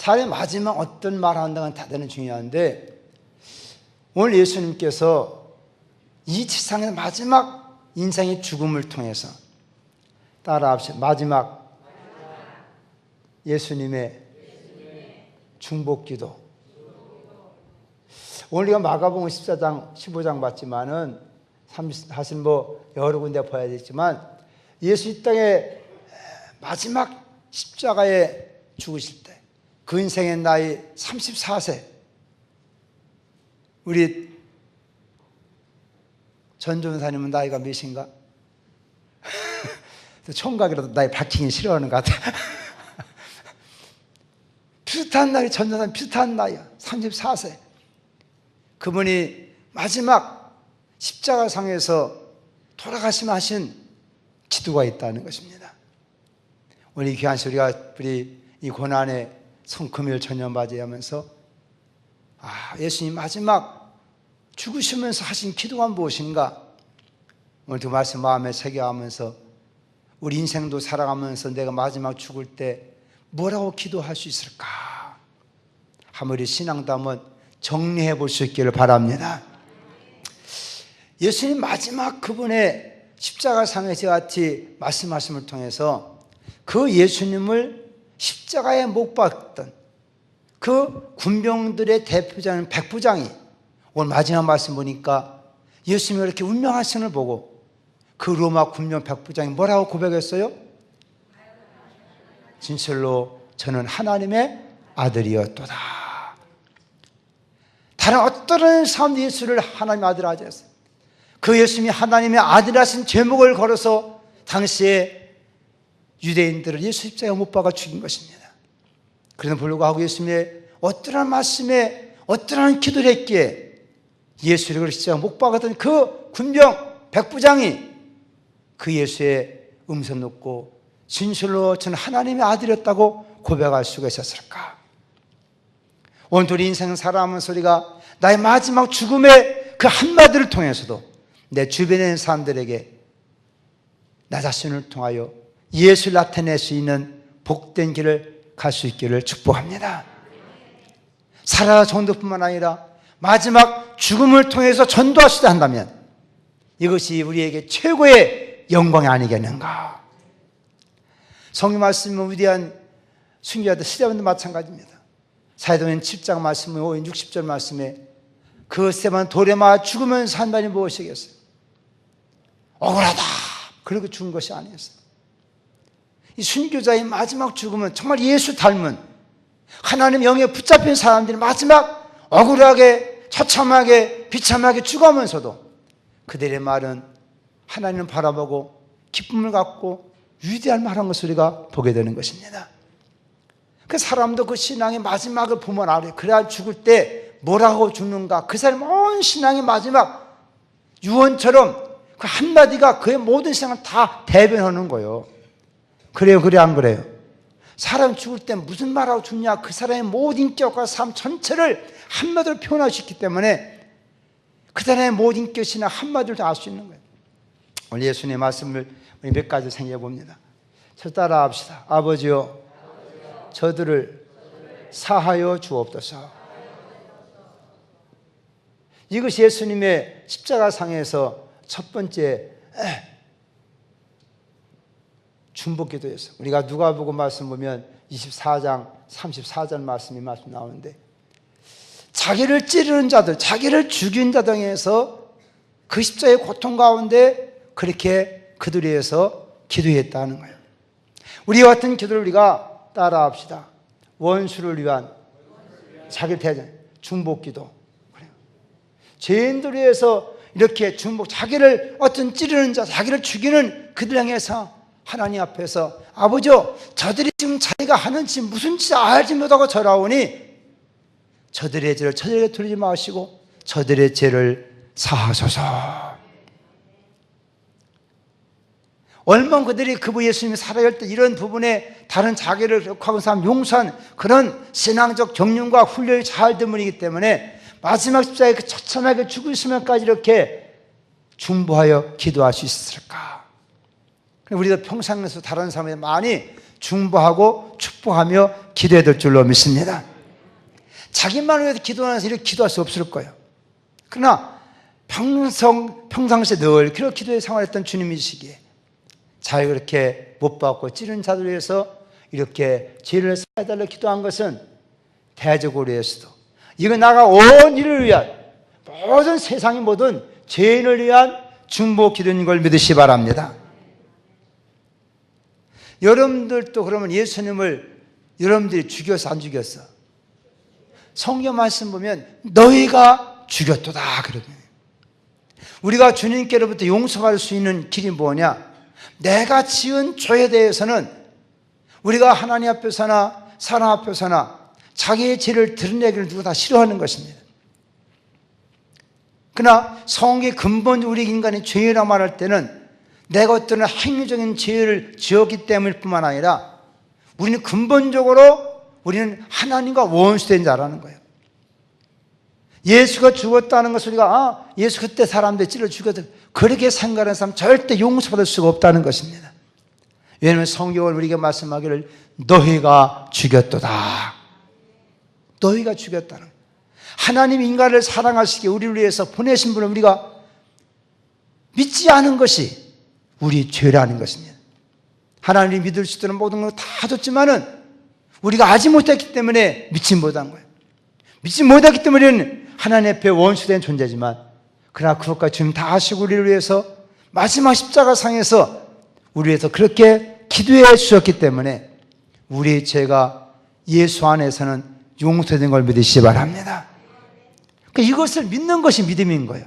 사람의 마지막 어떤 말 한다는 대단히 중요한데, 오늘 예수님께서 이 세상의 마지막 인생의 죽음을 통해서 따라합시다. 마지막 예수님의 중보기도. 오늘 우리가 마가복음 14장, 15장 봤지만은 사실 여러 군데 봐야 되지만 예수 이 땅에 마지막 십자가에 죽으실 때 그 인생의 나이 34세. 우리 전 전사님은 나이가 몇인가? 총각이라도 나이 밝히기 싫어하는 것 같아. 비슷한 나이, 전 전사님 비슷한 나이야. 34세. 그분이 마지막 십자가상에서 돌아가시면 하신 기도가 있다는 것입니다. 우리 귀한 우리 이 고난의 성금요일 저녁 맞이하면서 예수님 마지막 죽으시면서 하신 기도가 무엇인가? 오늘 두 말씀 마음에 새겨하면서 우리 인생도 살아가면서 내가 마지막 죽을 때 뭐라고 기도할 수 있을까? 한번 우리 신앙도 한번 정리해 볼 수 있기를 바랍니다. 예수님 마지막 그분의 십자가상에서 같이 말씀하심을 통해서 그 예수님을 십자가에 못 박던 그 군병들의 대표자는 백부장이 오늘 마지막 말씀 보니까 예수님이 이렇게 운명하신 을 보고 그 로마 군병 백부장이 뭐라고 고백했어요? 진실로 저는 하나님의 아들이었도다. 다른 어떤 사람도 예수를 하나님의 아들 하지 않았어요. 그 예수님이 하나님의 아들이라신 제목을 걸어서 당시에 유대인들을 예수 십자가에 못 박아 죽인 것입니다. 그래도 불구하고 예수님의 어떠한 말씀에 어떠한 기도를 했기에 예수를 십자가에 못 박았던 그 군병 백부장이 그 예수의 음성 듣고 진실로 저는 하나님의 아들이었다고 고백할 수가 있었을까? 오늘 우리 인생 살아가면서 우리가 나의 마지막 죽음의 그 한마디를 통해서도 내 주변에 있는 사람들에게 나 자신을 통하여 예수를 나타낼 수 있는 복된 길을 갈 수 있기를 축복합니다. 살아 전도뿐만 아니라 마지막 죽음을 통해서 전도하시다 한다면 이것이 우리에게 최고의 영광이 아니겠는가? 성경 말씀은 위대한 순교자들 스데반도 마찬가지입니다. 사도행 7장 말씀 5인 60절 말씀에 그 스데반 돌에 맞아 죽으면서 한 말이 무엇이겠어요? 억울하다. 그리고 죽은 것이 아니었어요. 이 순교자의 마지막 죽음은 정말 예수 닮은 하나님 영에 붙잡힌 사람들이 마지막 억울하게 처참하게 비참하게 죽어가면서도 그들의 말은 하나님을 바라보고 기쁨을 갖고 위대한 말한 것을 우리가 보게 되는 것입니다. 그 사람도 그 신앙의 마지막을 보면 알아요. 그래야 죽을 때 뭐라고 죽는가? 그 사람의 온 신앙의 마지막 유언처럼 그 한마디가 그의 모든 신앙을 다 대변하는 거예요. 그래요? 그래 안 그래요? 사람 죽을 때 무슨 말하고 죽냐? 그 사람의 모든 인격과 삶 전체를 한마디로 표현할 수 있기 때문에 그 사람의 모든 인격이나 한마디로 다 알 수 있는 거예요. 오늘 예수님의 말씀을 우리 몇 가지 생각해 봅니다. 저 따라 합시다. 아버지요, 저들을 사하여 주옵소서. 이것이 예수님의 십자가상에서 첫 번째 중보기도였어요. 우리가 누가복음 말씀 보면 24장 34절 말씀이 나오는데 자기를 찌르는 자들, 자기를 죽인 자들 중에서 그 십자가의 고통 가운데 그렇게 그들을 위해서 기도했다는 거예요. 우리와 같은 기도를 우리가 따라합시다. 원수를 위한 자기 대전 중보기도. 죄인들을 위해서 이렇게 자기를 어떤 찌르는 자, 자기를 죽이는 그들 향해서 하나님 앞에서 아버지요, 저들이 지금 자기가 하는 짓 무슨 짓 알지 못하고 절하오니 저들의 죄를 저들에게 돌리지 마시고 저들의 죄를 사하소서. 얼마나 그들이 그분 예수님이 살아갈 때 이런 부분에 다른 자기를 욕하고 사람 용서한 그런 신앙적 경륜과 훈련이 잘 된 분이기 때문에 마지막 십자가에 그 처참하게 죽으시면까지 이렇게 중보하여 기도할 수 있었을까? 우리도 평상에서 다른 사람에 많이 중보하고 축복하며 기도해야 될 줄로 믿습니다. 자기만을 위해서 기도하는 사람이 이렇게 기도할 수 없을 거예요. 그러나 평상시에 늘 그렇게 기도에 생활했던 주님이시기에 자기가 그렇게 못 받고 찌른 자들 위해서 이렇게 죄를 사해달라고 기도한 것은 대적으로 위해서도 이거 나가 온 일을 위한 모든 세상의 모든 죄인을 위한 중보 기도인 걸 믿으시 바랍니다. 여러분들도 그러면 예수님을 여러분들이 죽였어 안 죽였어? 성경 말씀 보면 너희가 죽였도다 그러거든요. 우리가 주님께로부터 용서받을 수 있는 길이 뭐냐? 내가 지은 죄에 대해서는 우리가 하나님 앞에서나 사람 앞에서나 자기의 죄를 드러내기를 누가 다 싫어하는 것입니다. 그러나 성경의 근본 우리 인간의 죄라고 말할 때는 내가 어떤 행위적인 죄를 지었기 때문일 뿐만 아니라 우리는 근본적으로 우리는 하나님과 원수된 자라는 거예요. 예수가 죽었다는 것을 우리가 예수 그때 사람들 찔러 죽였다 그렇게 생각하는 사람 절대 용서받을 수가 없다는 것입니다. 왜냐하면 성경은 우리가 말씀하기를 너희가 죽였도다. 너희가 죽였다는 거예요. 하나님 인간을 사랑하시기에 우리를 위해서 보내신 분을 우리가 믿지 않은 것이 우리 죄라는 것입니다. 하나님이 믿을 수 있는 모든 걸 다 줬지만은 우리가 알지 못했기 때문에 믿지 못한 거예요. 믿지 못했기 때문에 하나님 앞에 원수된 존재지만 그러나 그것까지 주님 다 하시고 우리를 위해서 마지막 십자가 상에서 우리 위해서 그렇게 기도해 주셨기 때문에 우리의 죄가 예수 안에서는 용서된 걸 믿으시기 바랍니다. 그러니까 이것을 믿는 것이 믿음인 거예요.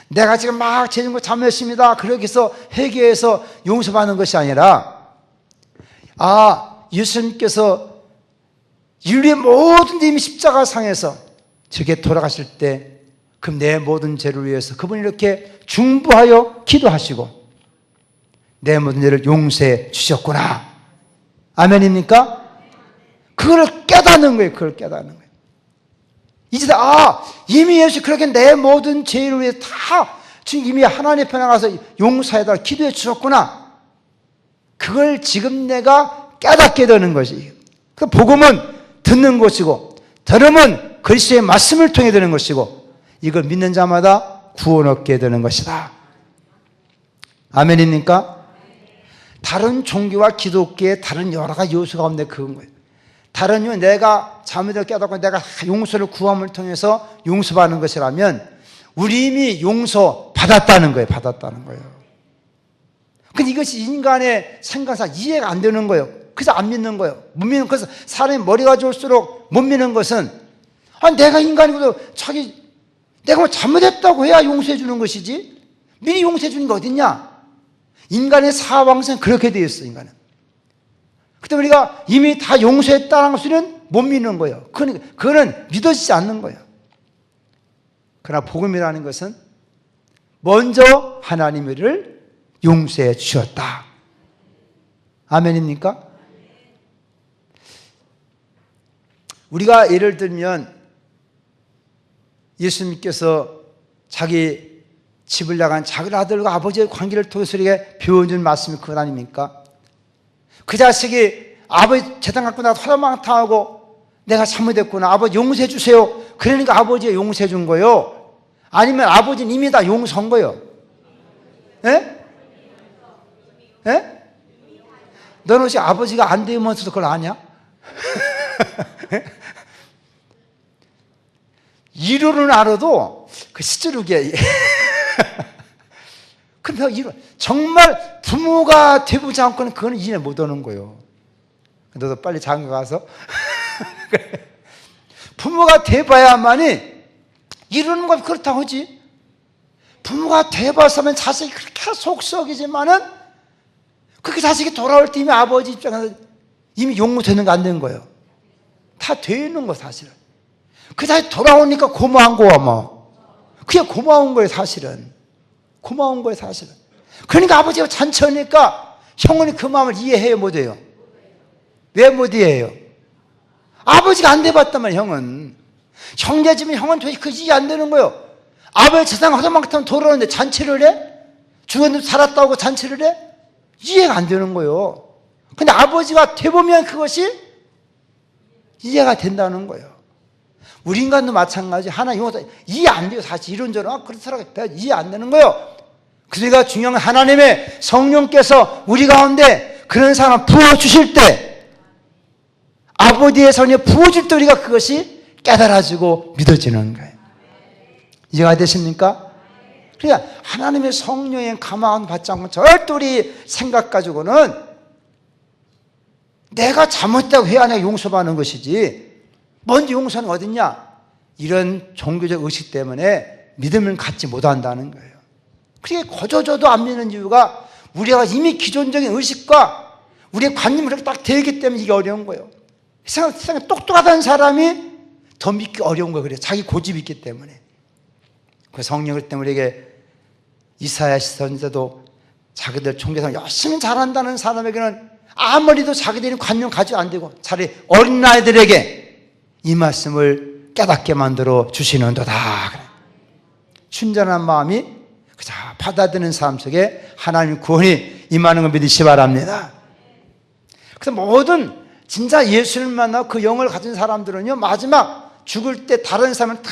내가 지금 막 죄진 거 참였습니다. 그렇게 해서 회개해서 용서받는 것이 아니라 예수님께서 인류의 모든 님이 십자가 상에서 저게 돌아가실 때 그럼 내 모든 죄를 위해서 그분이 이렇게 중보하여 기도하시고 내 모든 죄를 용서해 주셨구나. 아멘입니까? 그걸 깨닫는 거예요. 그걸 깨닫는 거예요. 이제 이미 예수 그렇게 내 모든 죄를 위해 다 지금 이미 하나님 앞에 나가서 용서해달라 기도해 주셨구나. 그걸 지금 내가 깨닫게 되는 것이. 그 복음은 듣는 것이고 들음은 그리스도의 말씀을 통해 되는 것이고 이걸 믿는 자마다 구원 얻게 되는 것이다. 아멘입니까? 다른 종교와 기독교의 다른 여러 가지 요소가 없는데 그건 거예요. 다른 이유는 내가 잘못을 깨닫고 내가 용서를 구함을 통해서 용서받는 것이라면 우리 이미 용서 받았다는 거예요. 받았다는 거예요. 근데 이것이 인간의 생각상 이해가 안 되는 거예요. 그래서 안 믿는 거예요. 못 믿는 것은 사람이 머리가 좋을수록 못 믿는 것은 내가 인간이고도 내가 뭐 잘못했다고 해야 용서해 주는 것이지 미리 용서해 주는 게 어딨냐? 인간의 사방생 그렇게 되어 있어 인간은. 그때 우리가 이미 다 용서했다는 것은 못 믿는 거예요. 그거는 믿어지지 않는 거예요. 그러나 복음이라는 것은 먼저 하나님을 용서해 주셨다. 아멘입니까? 우리가 예를 들면 예수님께서 자기 집을 나간 작은 아들과 아버지의 관계를 통해서 우리에게 배워준 말씀이 그것 아닙니까? 그 자식이 아버지 재산 갖고 나서 허랑망탕하고 내가 잘못했구나. 아버지 용서해 주세요. 그러니까 아버지가 용서해 준 거요. 아니면 아버지는 이미 다 용서한 거요. 예? 예? 너는 혹시 아버지가 안 되면서도 그걸 아냐? 이론은 알아도 그 시주르게 정말 부모가 되보지 않고는 그건 이해 못 하는 거예요. 너도 빨리 장가 가서 부모가 돼봐야만이 이러는 건 그렇다고 하지. 부모가 돼봐서면 자식이 그렇게 속썩이지만은 그렇게 자식이 돌아올 때 이미 아버지 입장에서 이미 용서되는 거 안 되는 거예요. 다 돼 있는 거 사실은. 그 자식 돌아오니까 고마운 거야 뭐. 그게 고마운 거예요 사실은. 고마운 거예요 사실은. 그러니까 아버지가 잔처니까 형은 그 마음을 이해해요 못해요? 왜 못 이해해요? 아버지가 안 돼봤다면 형은 형제지만 형은 도대체 그 이해 안 되는 거예요. 아버지 세상 허전만큼 돌아오는데 잔치를 해? 죽었는데 살았다고 잔치를 해? 이해가 안 되는 거예요. 근데 아버지가 돼보면 그것이 이해가 된다는 거예요. 우리 인간도 마찬가지. 하나님 용서 이해 안 돼요. 사실 이런저런 그렇더라고요. 이해 안 되는 거예요. 그러니까 중요한 건 하나님의 성령께서 우리 가운데 그런 사람 부어주실 때, 아버지의 성령 부어줄 때 우리가 그것이 깨달아지고 믿어지는 거예요. 이해가 되십니까? 그러니까 하나님의 성령의 감화함 받지 않고 절대 우리 생각 가지고는 내가 잘못했다고 회안하고 용서받는 것이지, 먼저 용서는 어딨냐? 이런 종교적 의식 때문에 믿음을 갖지 못한다는 거예요. 그게 거저줘도 안 믿는 이유가 우리가 이미 기존적인 의식과 우리의 관념이 이렇게 딱 되기 때문에 이게 어려운 거예요. 세상에 똑똑하다는 사람이 더 믿기 어려운 거예요. 그래요. 자기 고집이 있기 때문에. 그 성령을 때문에 우리에게 이사야 선지자도 자기들 종교상 열심히 잘한다는 사람에게는 아무리도 자기들이 관념 가지고 안 되고 차라리 어린아이들에게 이 말씀을 깨닫게 만들어 주시는도다. 순전한 마음이 그저 받아들이는 삶 속에 하나님 구원이 임하는 걸 믿으시 바랍니다. 그래서 모든 진짜 예수를 만나고 그 영을 가진 사람들은요, 마지막 죽을 때 다른 사람을 다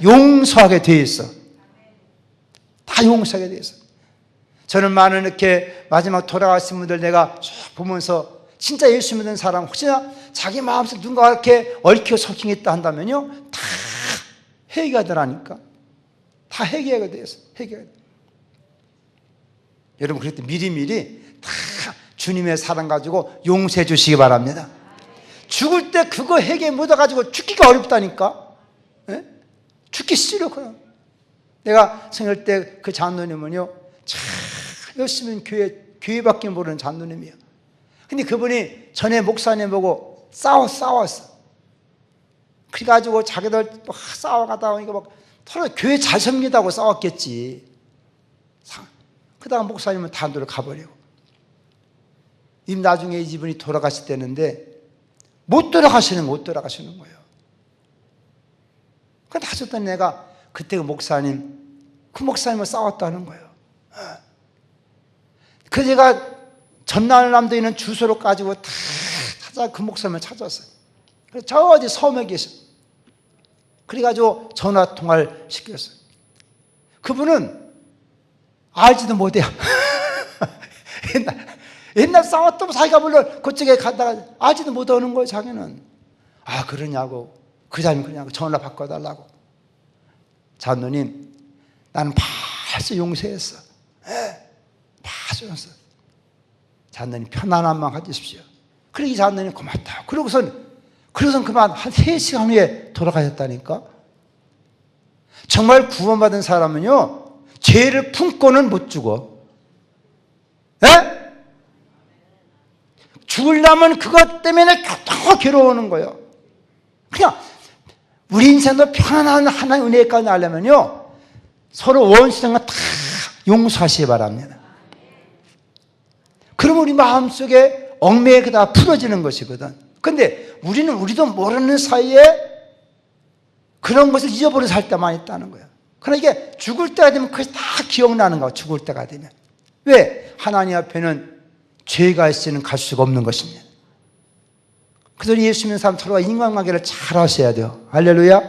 용서하게 돼 있어. 다 용서하게 돼 있어. 저는 많은 이렇게 마지막 돌아가신 분들 내가 쭉 보면서 진짜 예수 믿는 사람, 혹시나 자기 마음속에 누군가 이렇게 얽혀 설킹했다 한다면요, 다 회개가 되라니까. 다 회개가 돼 있어. 회개가 돼. 여러분, 그럴 때 미리미리 다 주님의 사랑 가지고 용서해 주시기 바랍니다. 죽을 때 그거 회개 묻어가지고 죽기가 어렵다니까. 네? 죽기 싫어. 그럼 내가 생일 때 그 장로님은요, 참 열심히 교회밖에 모르는 장로님이에요. 근데 그분이 전에 목사님 보고 싸웠어. 그래가지고 자기들 막 싸워가다 보니까 막 서로 교회 잘 섬기다고 싸웠겠지. 그다음 목사님은 단도를 가버리고. 나중에 이분이 돌아가실 때는데 못 돌아가시는 거예요. 그 나중에 내가 그때 그 목사님을 싸웠다는 거예요. 그 제가 전남도에 있는 주소를 가지고 다 찾아 그 목사님을 찾았어요. 그래서 저 어디 섬에 계셔. 그래가지고 전화 통화를 시켰어요. 그분은 알지도 못해요. 옛날 싸웠던 사이가 물론 그쪽에 갔다가 알지도 못하는 거예요. 자기는. 아, 그러냐고. 그 사람이 그러냐고 전화 바꿔달라고. 장로님, 나는 벌써 용서했어. 벌써 용서. 장로님 편안한 마음 가지십시오. 그래, 이 장로님 고맙다. 그러고선 그만 한 3시간 후에 돌아가셨다니까. 정말 구원받은 사람은요, 죄를 품고는 못 죽어. 에? 죽으려면 그것 때문에 더 괴로워하는 거예요. 그냥 우리 인생도 편안한 하나의 은혜 가운데 하려면요, 서로 원수생활 다 용서하시기 바랍니다. 그러면 우리 마음속에 얽매가 다 풀어지는 것이거든. 근데 우리도 모르는 사이에 그런 것을 잊어버려 살 때만 있다는 거예요. 그러니까 이게 죽을 때가 되면 그것이 다 기억나는 거야. 죽을 때가 되면. 왜? 하나님 앞에는 죄가 있으면 갈 수가 없는 것입니다. 그래서 예수 믿는 사람 서로가 인간관계를 잘 하셔야 돼요. 할렐루야.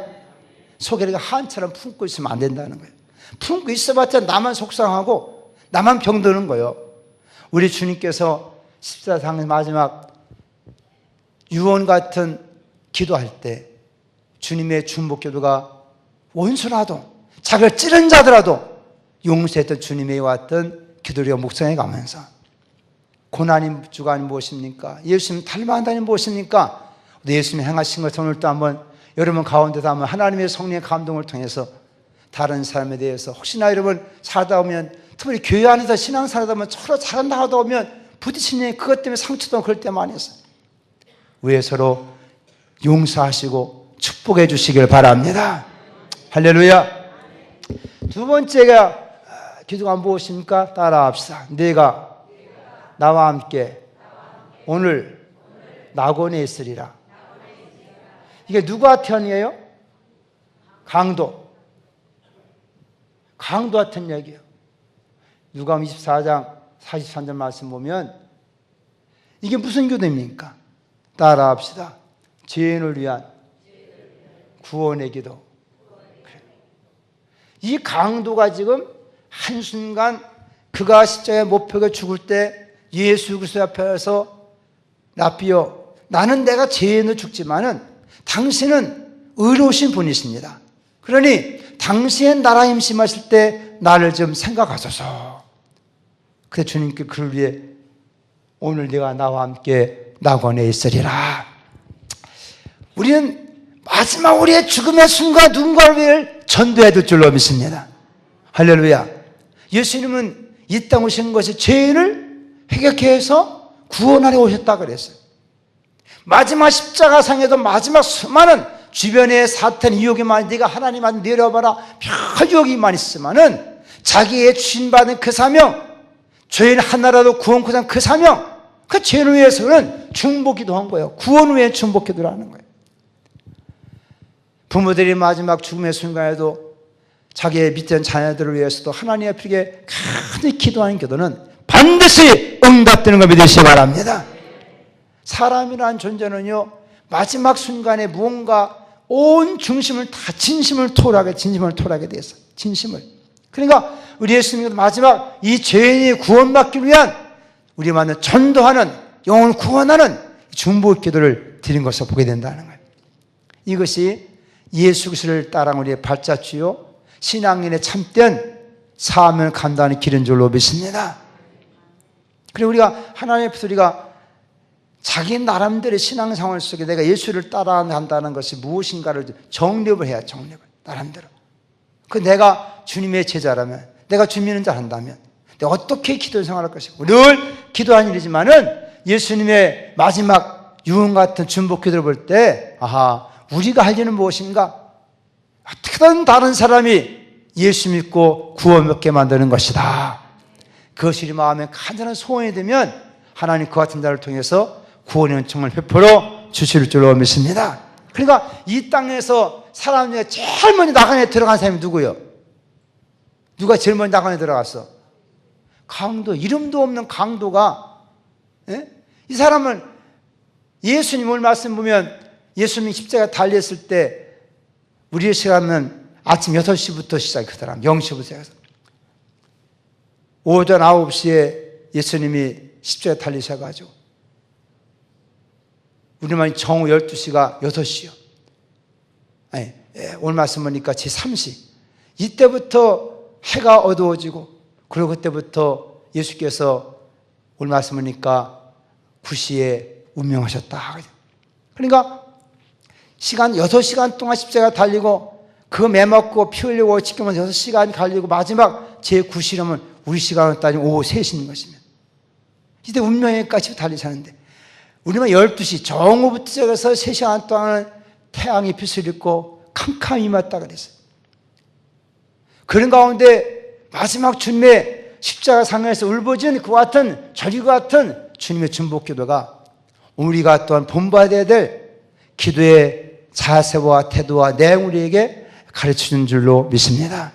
속에 한처럼 품고 있으면 안 된다는 거예요. 품고 있어봤자 나만 속상하고 나만 병드는 거예요. 우리 주님께서 십자상 마지막 유언 같은 기도할 때 주님의 중보기도가 원수라도 자기를 찌른 자더라도 용서했던 주님의 왔던 기도를 묵상해 가면서 고난이 주관이 무엇입니까? 예수님 닮아간다니 무엇입니까? 예수님이 행하신 것을 오늘 또 한번 여러분 가운데서 한번 하나님의 성령의 감동을 통해서 다른 사람에 대해서 혹시나 여러분 살다 보면 특별히 교회 안에서 신앙 살다 보면 서로 잘한다 하다 보면 부딪히는 그것 때문에 상처도 그럴 때 많이 있어요. 왜 서로 용서하시고 축복해 주시길 바랍니다. 할렐루야. 두 번째가 기도가 무엇입니까? 따라합시다. 내가 나와 함께 오늘 낙원에 있으리라. 이게 누가 편이에요? 강도 같은 얘기예요. 누가복음 24장 43절 말씀 보면 이게 무슨 기도입니까? 따라합시다. 죄인을 위한 구원의 기도. 이 강도가 지금 한순간 그가 십자가에 못 박혀 죽을 때 예수 그리스도 앞에서 라비여, 나는 내가 죄인으로 죽지만은 당신은 의로우신 분이십니다. 그러니 당신의 나라 임심하실 때 나를 좀 생각하소서. 그래서 주님께 그를 위해 오늘 네가 나와 함께 낙원에 있으리라. 우리는 마지막 우리의 죽음의 순간 누군가를 위해 전도해야 될 줄로 믿습니다. 할렐루야. 예수님은 이 땅에 오신 것이 죄인을 회개케 해서 구원하려 오셨다 그랬어요. 마지막 십자가상에도 마지막 수많은 주변에 사탄 유혹이 많이, 네가 하나님한테 내려와봐라 별 유혹이 많이 있지만은 자기의 주신받은 그 사명, 죄인 하나라도 구원코장 그 사명, 그 죄인을 위해서는 중보기도 한 거예요. 구원 후에 중보기도를 하는 거예요. 부모들이 마지막 죽음의 순간에도 자기의 밑에 자녀들을 위해서도 하나님 앞에 간절히 기도하는 기도는 반드시 응답되는 걸 믿으시기 바랍니다. 사람이라는 존재는요, 마지막 순간에 무언가 온 중심을 다 진심을 토하게 돼 있어요. 진심을. 그러니까 우리 예수님은 마지막 이 죄인이 구원받기 위한 우리만을 전도하는, 영혼을 구원하는 중보 기도를 드린 것을 보게 된다는 거예요. 이것이 예수 그리스도를 따라간 우리의 발자취요, 신앙인의 참된 사명을 감당하는 길인 줄로 믿습니다. 그리고 우리가 하나님 앞에서 우리가 자기 나름대로의 신앙생활 속에 내가 예수를 따라간다는 것이 무엇인가를 정립을 해야 정립을 나름대로. 그 내가 주님의 제자라면, 내가 주님을 잘한다면 내가 어떻게 기도 생활할 것이고, 늘 기도하는 일이지만은 예수님의 마지막 유언 같은 중보 기도를 볼 때, 아하, 우리가 할 일은 무엇인가? 어떻게든 다른 사람이 예수 믿고 구원받게 만드는 것이다. 그것이 우리 마음에 간절한 소원이 되면 하나님 그 같은 자를 통해서 구원의 은총을 베풀어 주실 줄로 믿습니다. 그러니까 이 땅에서 사람 중에 제일 먼저 낙원에 들어간 사람이 누구예요? 누가 제일 먼저 낙원에 들어갔어? 강도, 이름도 없는 강도가, 이 사람은 예수님 오늘 말씀 보면 예수님이 십자가에 달렸을 때 우리의 시간은 아침 6시부터 시작하더라. 0시부터 시작해서 오전 9시에 예수님이 십자가에 달리셔가지고 우리만 정오 12시가 6시요. 아니, 오늘 말씀 보니까 제3시. 이때부터 해가 어두워지고, 그리고 그때부터 예수께서 오늘 말씀 보니까 9시에 운명하셨다. 그러니까 시간 6시간 동안 십자가 달리고 그 매맞고 피 흘리고 지키면서 6시간 달리고 마지막 제9시라면 우리 시간을 따지면 오후 3시인 것입니다. 이때 운명에까지 달리셨는데 우리만 12시 정오부터 시작해서 3시간 동안 태양이 빛을 입고 캄캄히 임했다 그랬어요. 그런 가운데 마지막 주님의 십자가 상에서 울부짖은 그 같은 저리과 같은 주님의 중보 기도가 우리가 또한 본받아야 될 기도의 자세와 태도와 내용 우리에게 가르치는 줄로 믿습니다.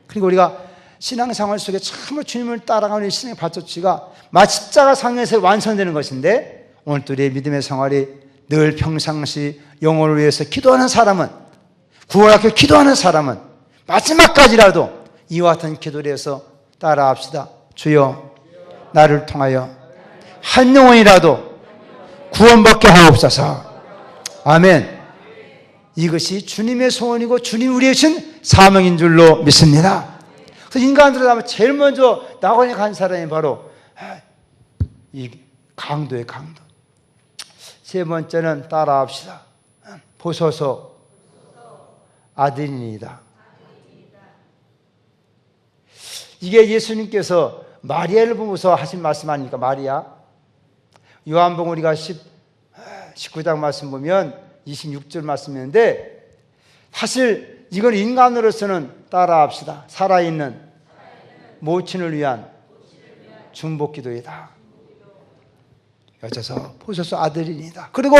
그리고 우리가 신앙생활 속에 참으로 주님을 따라가는 신앙의 발자취가 마치 십자가 상에서 완성되는 것인데, 오늘 또 우리의 믿음의 생활이 늘 평상시 영혼을 위해서 기도하는 사람은, 구원하기 기도하는 사람은 마지막까지라도 이와 같은 기도를 해서 따라합시다. 주여, 나를 통하여 한 영혼이라도 구원받게 하옵소서. 아멘. 이것이 주님의 소원이고 주님 우리의 신 사명인 줄로 믿습니다. 그래서 인간들을 하면 제일 먼저 낙원에 간 사람이 바로 이 강도의 강도. 세 번째는 따라합시다. 보소서 아들이니이다. 이게 예수님께서 마리아를 보고서 하신 말씀 아닙니까? 마리아. 요한복음 우리가 19장 말씀 보면 26절 말씀인데, 사실 이건 인간으로서는 따라합시다. 살아있는 모친을 위한 중보기도이다. 여자서 보소서 아들이니다. 그리고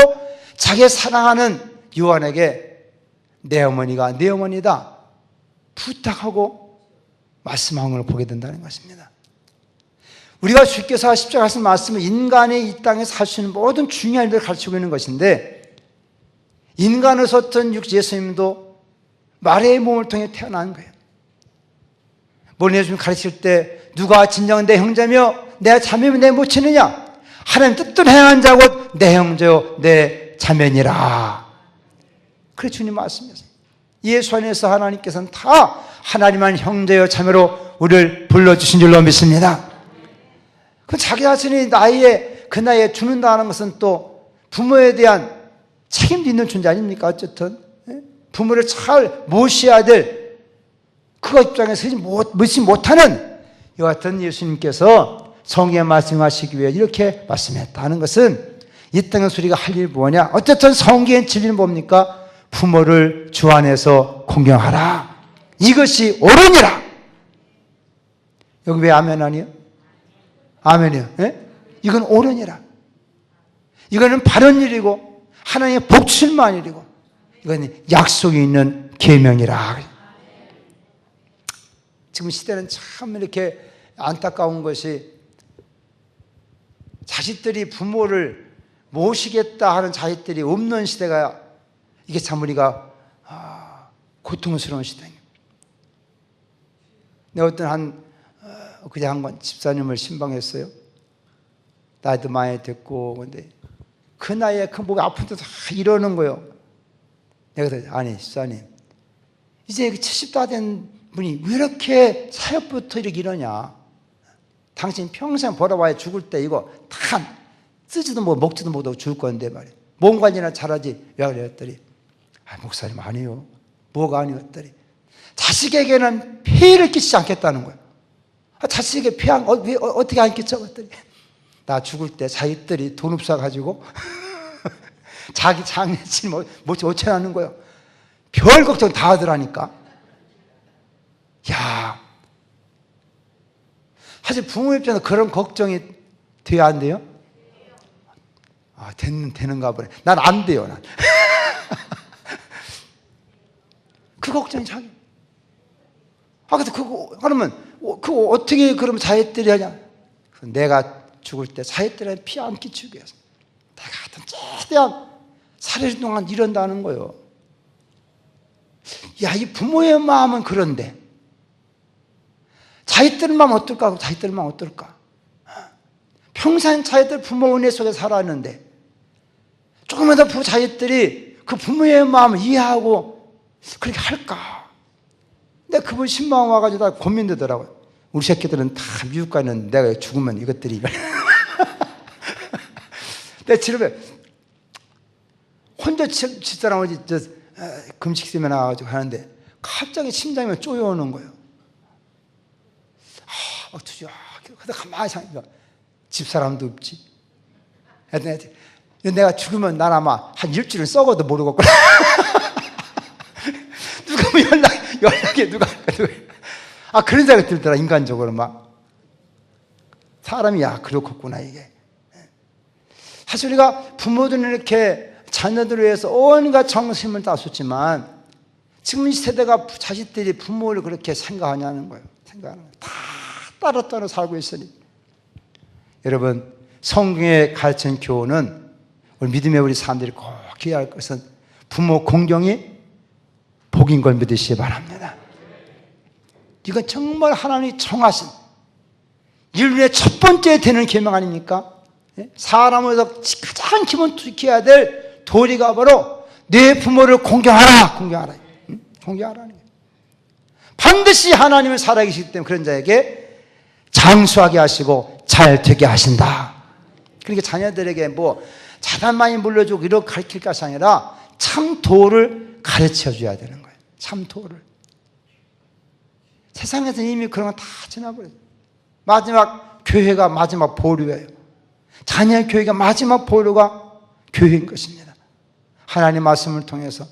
자기 사랑하는 요한에게 내 어머니가 내 어머니다 부탁하고 말씀한 걸 보게 된다는 것입니다. 우리가 주께서 십자가 하신 말씀은 인간이 이 땅에 살 수 있는 모든 중요한 일을 가르치고 있는 것인데, 인간으로 섰던 예수님도 마리아의 몸을 통해 태어난 거예요. 모든 예수님 가르칠 때 누가 진정 내 형제며 내 자매며 내 모친이냐? 하나님 뜻대로 행한 자고 내 형제요 내 자매니라. 그래 주님 말씀이었어요. 예수 안에서 하나님께서는 다 하나님만 형제요 자매로 우리를 불러주신 줄로 믿습니다. 그 자기 자신이 그 나이에 죽는다는 것은 또 부모에 대한 책임도 있는 존재 아닙니까? 어쨌든 부모를 잘 모셔야 될 그 입장에서 모시지 못하는 이와 같은 예수님께서 성경에 말씀하시기 위해 이렇게 말씀했다는 것은 이 땅에서 우리가 할 일이 뭐냐? 어쨌든 성경의 진리는 뭡니까? 부모를 주 안에서 공경하라. 이것이 옳으니라. 여기 왜 아멘 아니에요? 아멘이요. 예? 이건 옳으니라. 이거는 바른 일이고 하나님의 복 출만 일이고 이건 약속이 있는 계명이라. 지금 시대는 참 이렇게 안타까운 것이 자식들이 부모를 모시겠다 하는 자식들이 없는 시대가 이게 참 우리가 고통스러운 시대입니다. 내가 어떤 그냥 한 번 집사님을 신방했어요. 나이도 많이 됐고 근데 그 나이에 그 목이 아픈데도 이러는 거예요. 내가 그랬더니 아니 집사님 이제 70다 된 분이 왜 이렇게 사역부터 이러냐? 당신 평생 벌어봐야 죽을 때 이거 다 쓰지도 못 먹지도 못하고 죽을 건데 말이야. 몸 관리나 잘하지. 왜 그랬더니 목사님 아니요. 뭐가 아니었더니 자식에게는 피해를 끼치지 않겠다는 거예요. 자식에게 피해 어떻게 안 끼쳐? 그랬더니 나 죽을 때 자식들이 돈 없어가지고 자기 장례식 못 해놨는 거예요. 별 걱정 다 하더라니까. 야, 사실 부모 입장에서 그런 걱정이 돼야 안 돼요? 되는가 보네. 난 안 돼요, 난. 그 걱정이 자기. 근데 그러면, 그거 어떻게 그러면 자식들이 하냐? 내가 죽을 때 자식들한테 피 안 끼치기 위해서. 내가 하여튼 최대한 살해준 동안 이런다는 거예요. 야, 이 부모의 마음은 그런데. 자식들 마음 어떨까? 자식들 마음 어떨까? 평생 자식들 부모 은혜 속에 살았는데 조금이라도 자식들이 그 부모의 마음을 이해하고 그렇게 할까? 근데 그분 신방 와가지고 다 고민되더라고요. 우리 새끼들은 다 미국 가 있는데 내가 죽으면 이것들이 내 집에 혼자 집사람하고 금식 때문에 나와가지고 하는데 갑자기 심장이 쪼여오는 거예요. 근데 가만히 생각하니까 집사람도 없지. 내가 죽으면 난 아마 한 일주일 썩어도 모르겠구나. 누가 뭐 연락해 누가. 그런 생각이 들더라. 인간적으로 막 사람이 그렇겠구나 이게. 사실 우리가 부모들은 이렇게 자녀들을 위해서 온갖 정성을 다 쏟지만 지금 이 세대가 자식들이 부모를 그렇게 생각하냐는 거예요. 생각하는 거예요. 다 따로 살고 있으니. 여러분, 성경에 가르친 교훈은 우리 믿음의 우리 사람들이 꼭 기억해야 할 것은 부모 공경이 복인 걸 믿으시기 바랍니다. 이건 정말 하나님이 정하신 인류의 첫 번째 되는 계명 아닙니까? 사람으로서 가장 기본 지켜야 될 도리가 바로 내 부모를 공경하라. 공경하라는 거예요. 반드시 하나님은 살아계시기 때문에 그런 자에게 장수하게 하시고 잘 되게 하신다. 그러니까 자녀들에게 자단만이 물려주고 이렇게 가르칠 것이 아니라 참 도를 가르쳐 줘야 되는 거예요. 참 도를. 세상에서는 이미 그런 건 다 지나버려요. 마지막 교회가 마지막 보류예요. 자녀의 교회가 마지막 보류가 교회인 것입니다. 하나님의 말씀을 통해서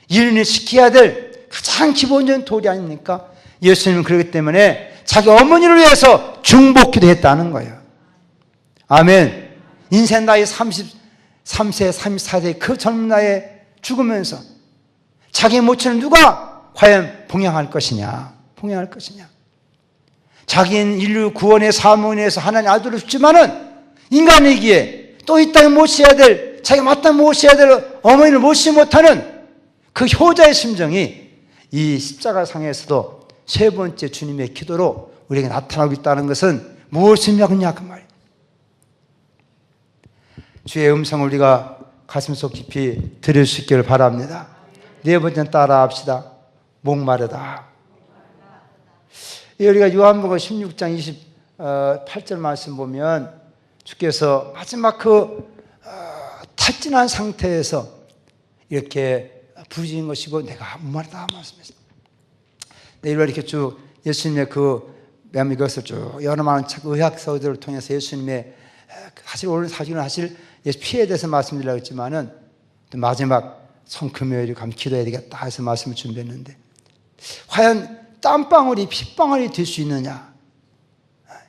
인륜을 지켜야 될 가장 기본적인 도리 아닙니까? 예수님은 그렇기 때문에 자기 어머니를 위해서 중복기도 했다는 거예요. 아멘. 인생 나이 33세, 34세 그 젊은 나이에 죽으면서 자기 모친을 누가 과연 봉양할 것이냐? 봉양할 것이냐? 자기는 인류 구원의 사명에 의해서 하나님 아들을 줬지만은 인간이기에 또 이 땅에 모셔야 될 자기가 마땅히 모셔야 될 어머니를 모시지 못하는 그 효자의 심정이 이 십자가상에서도 세 번째 주님의 기도로 우리에게 나타나고 있다는 것은 무엇이냐그 말이에요. 주의 음성을 우리가 가슴속 깊이 들을 수 있기를 바랍니다. 네 번째는 따라합시다. 목마르다. 우리가 요한복음 16장 28절 말씀 보면 주께서 마지막 탈진한 상태에서 이렇게 부르짖은 것이고 내가 목마르다 말씀했습니다. 이렇게 쭉 예수님의 이것을 쭉 여러 많은 의학서들을 통해서 예수님의 사실 오늘 사실은 피해에 대해서 말씀드리려고 했지만은 마지막 성금요일에 가면 기도해야 되겠다 해서 말씀을 준비했는데 과연 땀방울이 핏방울이 될 수 있느냐?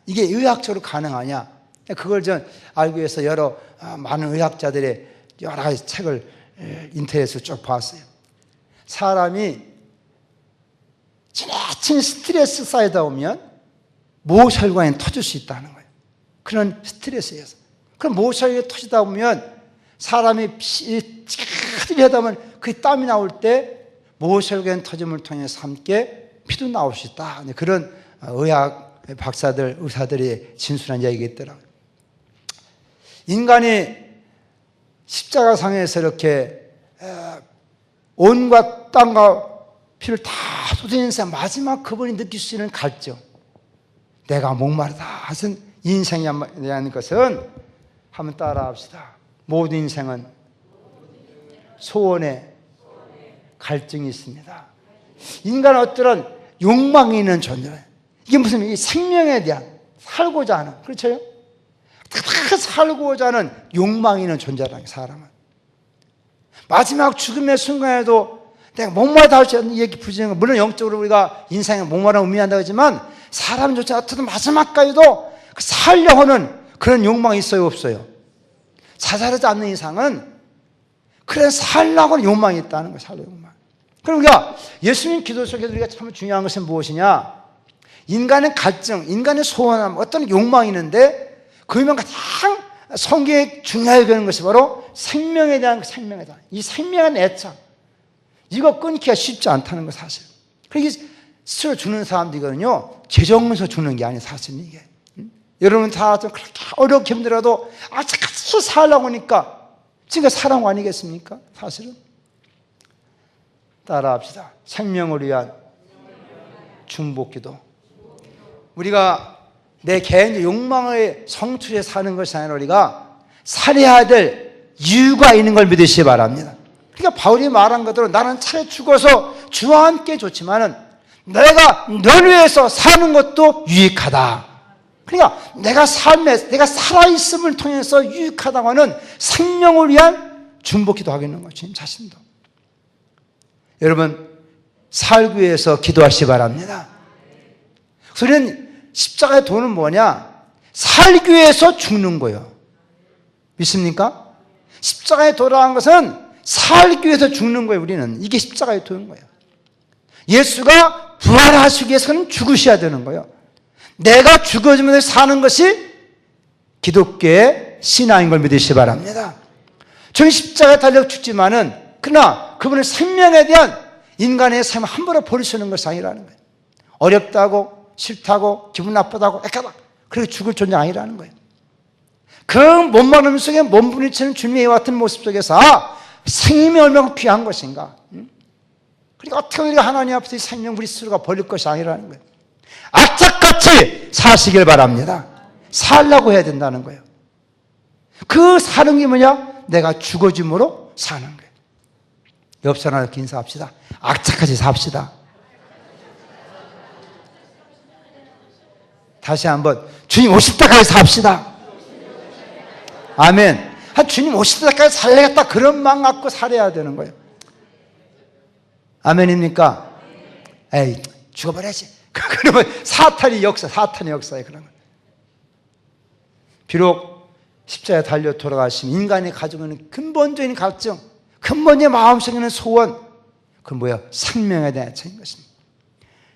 이게 의학적으로 가능하냐? 그걸 전 알기 위해서 여러 많은 의학자들의 여러 가지 책을 인터넷으로 쭉 봤어요. 사람이 지나친 스트레스 쌓이다 보면 모혈관이 터질 수 있다는 거예요. 그런 스트레스에서. 그럼 모혈관이 터지다 보면 사람이 찌릿 하다 보면 그 땀이 나올 때 모혈관 터짐을 통해서 함께 피도 나올 수 있다. 그런 의학 박사들, 의사들이 진술한 이야기가 있더라고요. 인간이 십자가상에서 이렇게 온과 땀과 피를 다 쏟아내면서 마지막 그분이 느낄 수 있는 갈증, 내가 목마르다 하신 인생에 대한 것은 한번 따라 합시다. 모든 인생은 소원에 갈증이 있습니다. 인간은 어떠한 욕망이 있는 존재예요. 이게 무슨 생명에 대한 살고자 하는, 그렇죠? 다 살고자 하는 욕망이 있는 존재라는 사람은. 마지막 죽음의 순간에도 내가 목마르다 할 수 있는 얘기 부지는 거, 물론 영적으로 우리가 인생에 목마름을 의미한다고 하지만 사람조차 어떻든 마지막까지도 살려고 하는 그런 욕망이 있어요, 없어요? 자살하지 않는 이상은 그래 살려고 하는 욕망이 있다는 거예요. 살려고 욕망. 그럼 우리가 예수님 기도 속에서 우리가 참 중요한 것은 무엇이냐? 인간의 갈증, 인간의 소원함, 어떤 욕망이 있는데 그 욕망 가장 성경에 중요하게 여기는 것이 바로 생명에 대한 생명에 대한 이 생명에 대한 애착, 이거 끊기가 쉽지 않다는 거 사실. 그러니까 스스로 죽는 사람들이거든요, 재정에서 죽는 게 아니에요 사실은. 이게 여러분 다 좀 그렇게 어렵게 힘들어도 아직까지 살라고 하니까 지금 사랑 아니겠습니까? 사실은. 따라합시다. 생명을 위한 중보기도. 우리가 내 개인적 욕망을 성취해 사는 것이 아니라 우리가 살해야 될 이유가 있는 걸 믿으시기 바랍니다. 그러니까 바울이 말한 것대로 나는 차라리 죽어서 주와 함께 좋지만은 내가 널 위해서 사는 것도 유익하다. 그러니까 내가 내가 살아있음을 통해서 유익하다고 하는 생명을 위한 중보기도 하겠는 거예요. 주님 자신도. 여러분 살기 위해서 기도하시기 바랍니다. 우리는 십자가의 도는 뭐냐? 살기 위해서 죽는 거예요. 믿습니까? 십자가에 도라는 것은 살기 위해서 죽는 거예요. 우리는 이게 십자가의 도인 거예요. 예수가 부활하시기 위해서는 죽으셔야 되는 거예요. 내가 죽어지면서 사는 것이 기독교의 신앙인 걸 믿으시기 바랍니다. 저는 십자가에 달려 죽지만은 그러나 그분의 생명에 대한 인간의 삶을 함부로 버리시는 것이 아니라는 거예요. 어렵다고 싫다고 기분 나쁘다고 애까다 그렇게 죽을 존재 아니라는 거예요. 그 몸마름 속에 몸부림치는 주님의 같은 모습 속에서 생명이 얼마나 귀한 것인가. 그러니까 어떻게 우리가 하나님 앞에서 생명 우리 스스로가 버릴 것이 아니라는 거예요. 악착같이 사시길 바랍니다. 살라고 해야 된다는 거예요. 그 사는 게 뭐냐? 내가 죽어짐으로 사는 거예요. 옆 사람한테 인사합시다. 악착같이 삽시다. 다시 한번 주님 오실 때까지 삽시다. 아멘. 주님 오실 때까지 살려야겠다 그런 마음 갖고 살아야 되는 거예요. 아멘입니까? 에이 죽어버려야지. 그러면 사탄의 역사에 그런 거예요. 비록 십자가에 달려 돌아가시면 인간이 가지고 있는 근본적인 갈증, 근본적인 마음속에 있는 소원, 그건 뭐예요? 생명에 대한 애착인 것입니다.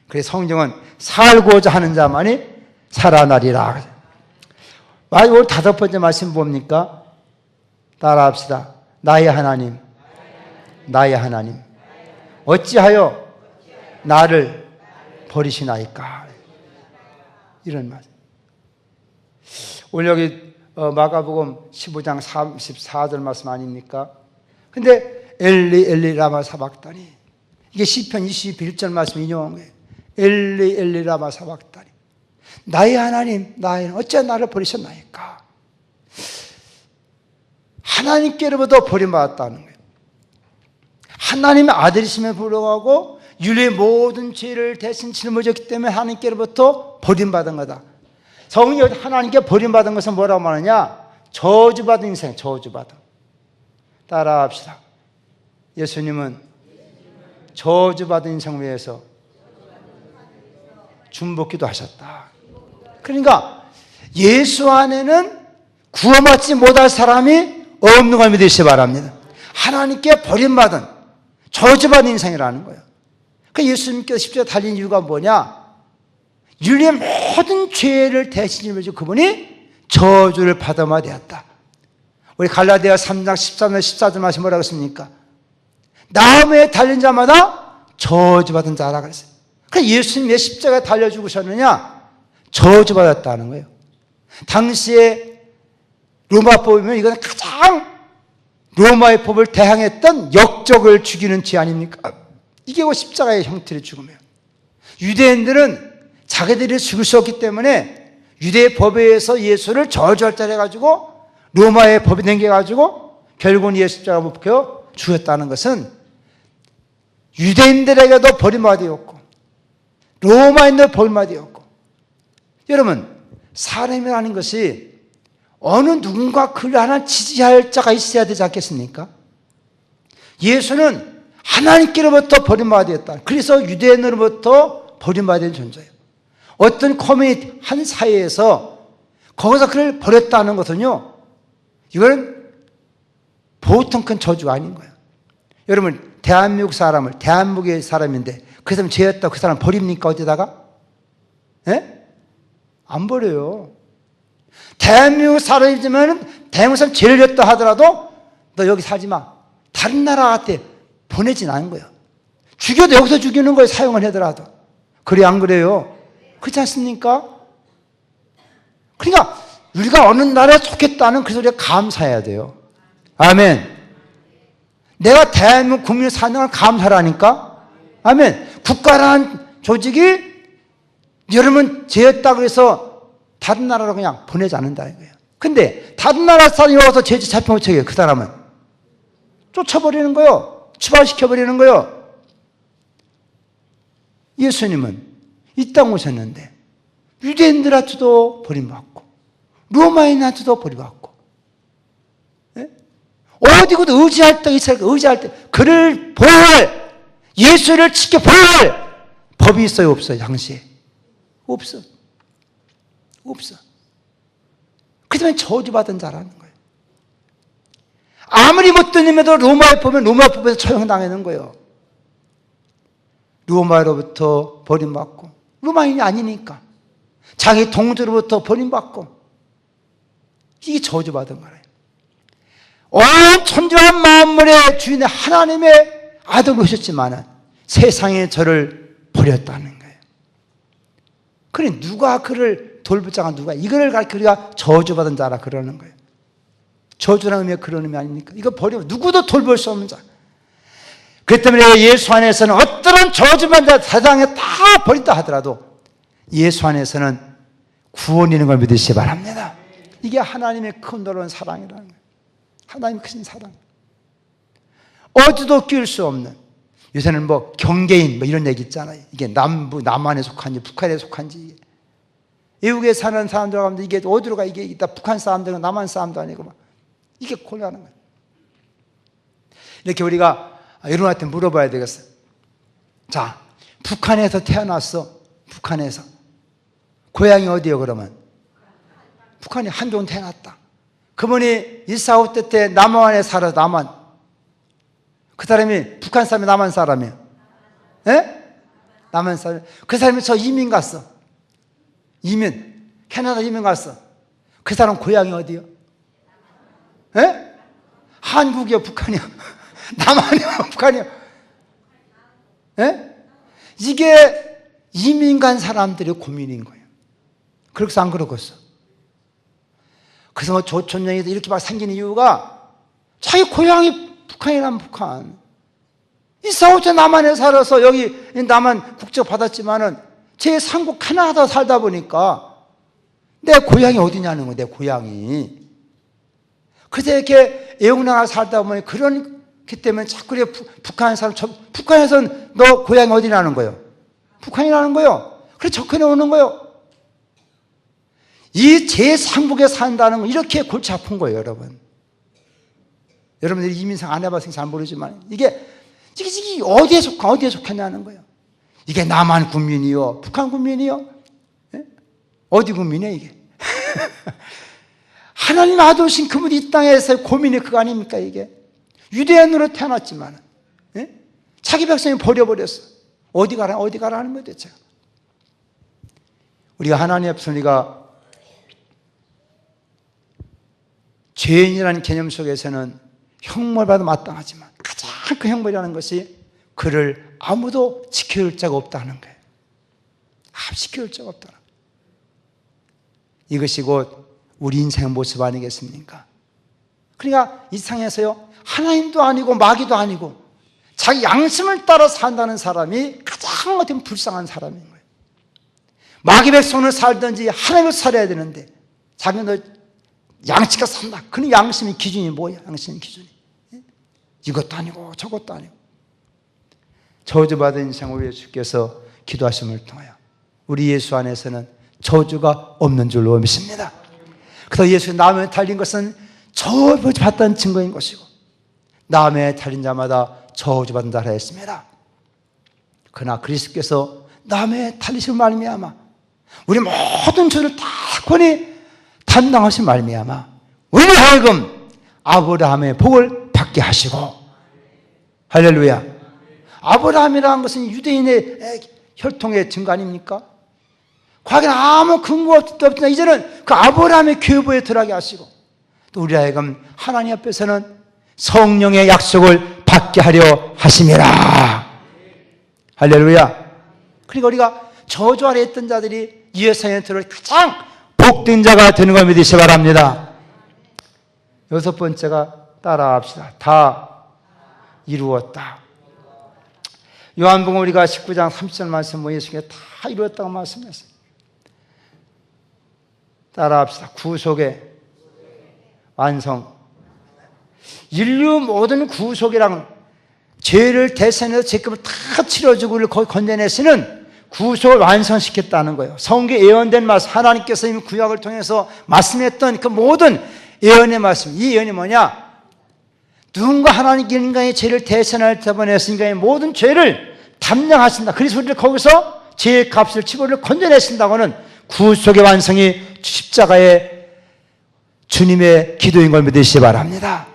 그래서 성경은 살고자 하는 자만이 살아나리라. 오늘 5번째 말씀 뭡니까? 따라합시다. 나의 하나님, 나의 하나님, 어찌하여 나를 버리시나이까. 이런 말. 오늘 여기 마가복음 15장 34절 말씀 아닙니까? 근데 엘리 엘리 라마 사박다니, 이게 시편 21절 말씀 인용한 거예요. 엘리 엘리 라마 사박다니, 나의 하나님, 나의 하나님, 어찌 나를 버리셨나이까. 하나님께로부터 버림받았다는 거예요. 하나님의 아들이심에 불구하고 인류의 모든 죄를 대신 짊어졌기 때문에 하나님께로부터 버림받은 거다. 성경이 하나님께 버림받은 것은 뭐라고 말하냐? 저주받은 인생, 저주받은. 따라합시다. 예수님은 저주받은 인생을 위해서 중보기도 하셨다. 그러니까 예수 안에는 구원받지 못할 사람이 없는 걸 믿으시기 바랍니다. 하나님께 버림받은 저주받은 인생이라는 거예요. 그러니까 예수님께서 십자가에 달린 이유가 뭐냐? 인류의 모든 죄를 대신 짊어지고 그분이 저주를 받아야 되었다. 우리 갈라디아 3장 13절 14절 말씀 뭐라고 했습니까? 나무에 달린 자마다 저주받은 자라 그랬어요. 그러니까 예수님이 왜 십자가에 달려 죽으셨느냐? 저주받았다는 거예요. 당시에 로마법이면 이건 가장 로마의 법을 대항했던 역적을 죽이는 죄 아닙니까? 이게 십자가의 형태의 죽음이에요. 유대인들은 자기들이 죽을 수 없기 때문에 유대의 법에 의해서 예수를 저주할자 해가지고 로마의 법이 생겨가지고 결국은 예수 십자가에 못 박혀 죽였다는 것은 유대인들에게도 버림받이었고 로마인들 버림받이었고, 여러분 사람이라는 것이 어느 누군가 그를 하나 지지할 자가 있어야 되지 않겠습니까? 예수는 하나님께로부터 버림받았다. 그래서 유대인으로부터 버림받은 존재예요. 어떤 커뮤니티 한 사회에서 거기서 그를 버렸다는 것은요, 이건 보통 큰 저주가 아닌 거예요. 여러분 대한민국 사람을, 대한민국의 사람인데 그 사람 죄였다고 그 사람 버립니까? 어디다가? 예? 안 버려요. 대한민국 사람이지만 대한민국 사람 죄를 했다 하더라도 너 여기 살지 마, 다른 나라한테 보내진 않은 거예요. 죽여도 여기서 죽이는 거예요. 사용을 하더라도. 그래 안 그래요? 그렇지 않습니까? 그러니까 우리가 어느 나라에 속했다는 그 소리에 감사해야 돼요. 아멘. 내가 대한민국 국민을 사는 걸 감사하라니까. 아멘. 국가라는 조직이 여러분 죄였다고 해서 다른 나라로 그냥 보내지 않는다 이거예요. 근데 다른 나라 사람이 와서 죄 잡히면 어떻게 해요? 그 사람은 쫓아버리는 거예요. 추방시켜버리는 거예요. 예수님은 이 땅 오셨는데 유대인들한테도 버림받고 로마인한테도 버림받고, 예? 어디고도 의지할 때 의지할 때 그를 보호할, 예수를 지켜 보호할 법이 있어요? 없어요? 당시에 없어. 없어. 그 때문에 저주받은 자라는 거예요. 아무리 못되님에도 로마에 보면 로마 법에서 처형당하는 거예요. 로마로부터 버림받고, 로마인이 아니니까 자기 동족으로부터 버림받고, 이게 저주받은 거예요. 온 천지와 만물의 주인의 하나님의 아들로 오셨지만 세상에 저를 버렸다는 거예요. 그래 누가 그를 돌보자가 누가 이거를 가르쳐 우리가 저주받은 자라 그러는 거예요. 저주라는 의미가 그런 의미 아닙니까? 이거 버리면 누구도 돌볼 수 없는 자. 그렇기 때문에 예수 안에서는 어떠한 저주받은 자 세상에 다 버린다 하더라도 예수 안에서는 구원이 있는 걸 믿으시기 바랍니다. 이게 하나님의 큰 놀라운 사랑이라는 거예요. 하나님의 큰 사랑. 어디도 끼울 수 없는. 요새는 뭐 경계인 뭐 이런 얘기 있잖아요. 이게 남부, 남한에 속한지 북한에 속한지. 미국에 사는 사람들 가면 이게 어디로 가? 이게 있다. 북한 사람들은 남한 사람도 아니고 막 이게 곤란한 거예요. 이렇게 우리가 여러분한테 물어봐야 되겠어요. 자, 북한에서 태어났어. 북한에서. 고향이 어디요 그러면? 북한이 한종 태어났다. 그분이 145대 때 남한에 살아서 남한. 그 사람이 북한 사람이 남한 사람이에요. 예? 남한 사람. 그 사람이 저 이민 갔어. 이민. 캐나다 이민 갔어. 그 사람 고향이 어디요? 예? 한국이요, 북한이요? 남한이요, 북한이요? 예? 이게 이민 간 사람들의 고민인 거예요. 그렇게 안 그러겠어. 그래서 조촌령이 이렇게 막 생긴 이유가 자기 고향이 북한이라면 북한. 이사오체 남한에 살아서 여기 남한 국적 받았지만은 제 상국 캐나다 살다 보니까 내 고향이 어디냐는 거예요, 내 고향이. 그래서 이렇게 애국나라 살다 보니 그렇기 때문에 자꾸 북한 사람, 북한에서는 너 고향이 어디라는 거예요? 북한이라는 거예요. 그래서 접근해 오는 거예요. 이 제3국에 산다는 건 이렇게 골치 아픈 거예요, 여러분. 여러분들이 이민생 안 해봐서 잘 모르지만 이게 어디에 속하냐는 거예요. 이게 남한 국민이요, 북한 국민이요? 예? 어디 국민이에요, 이게? 하나님 놔두신 그분이 이 땅에서 고민이 그거 아닙니까, 이게? 유대인으로 태어났지만, 예? 자기 백성이 버려버렸어. 어디 가라는 거예요, 대체. 우리가 하나님 앞에서 우리가 죄인이라는 개념 속에서는 형벌받아 마땅하지만 가장 큰 형벌이라는 것이 그를 아무도 지켜줄 자가 없다는 거예요. 지켜줄 자가 없다는 거예요. 이것이 곧 우리 인생의 모습 아니겠습니까? 그러니까 이 세상에서요, 하나님도 아니고 마귀도 아니고 자기 양심을 따라 산다는 사람이 가장 어떤 불쌍한 사람인 거예요. 마귀 백성을 살든지 하나님을 살아야 되는데 자기는 양치가 산다. 그는 양심의 기준이 뭐야? 양심의 기준이. 이것도 아니고 저것도 아니고. 저주받은 인생을 위해 주께서 기도하심을 통하여 우리 예수 안에서는 저주가 없는 줄로 믿습니다. 그래서 예수의 나무에 달린 것은 저주받다는 증거인 것이고 나무에 달린 자마다 저주받은 자라 했습니다. 그러나 그리스도께서 나무에 달리심을 말미암아 우리 모든 죄를 다 권히 담당하신 말미암아 우리를 하여금 아브라함의 복을 받게 하시고, 할렐루야. 아브라함이라는 것은 유대인의 혈통의 증거 아닙니까? 과거에는 아무 근거가 없지만 이제는 그 아브라함의 계보에 들어가게 하시고 또 우리 하여금 하나님 앞에서는 성령의 약속을 받게 하려 하심이라. 할렐루야. 그러니까 우리가 저주 아래 있던 자들이 이 세상에 들어 가장 복된 자가 되는 걸 믿으시 바랍니다. 여섯 번째가 따라합시다. 다 이루었다. 요한복음 우리가 19장 30절 말씀 뭐 예수님께 다 이루었다고 말씀했어요. 따라합시다. 구속의 완성. 인류 모든 구속이랑 죄를 대신해서 죄값을 다 치러주고 우리를 건져내시는 구속을 완성시켰다는 거예요. 성경에 예언된 말씀, 하나님께서 이미 구약을 통해서 말씀했던 그 모든 예언의 말씀, 이 예언이 뭐냐? 누군가 하나님께 인간의 죄를 대신할 때문에서 인간의 모든 죄를 담당하신다. 그래서 우리를 거기서 죄의 값을 치고 우리를 건져내신다고는 구속의 완성이 십자가의 주님의 기도인 걸 믿으시기 바랍니다.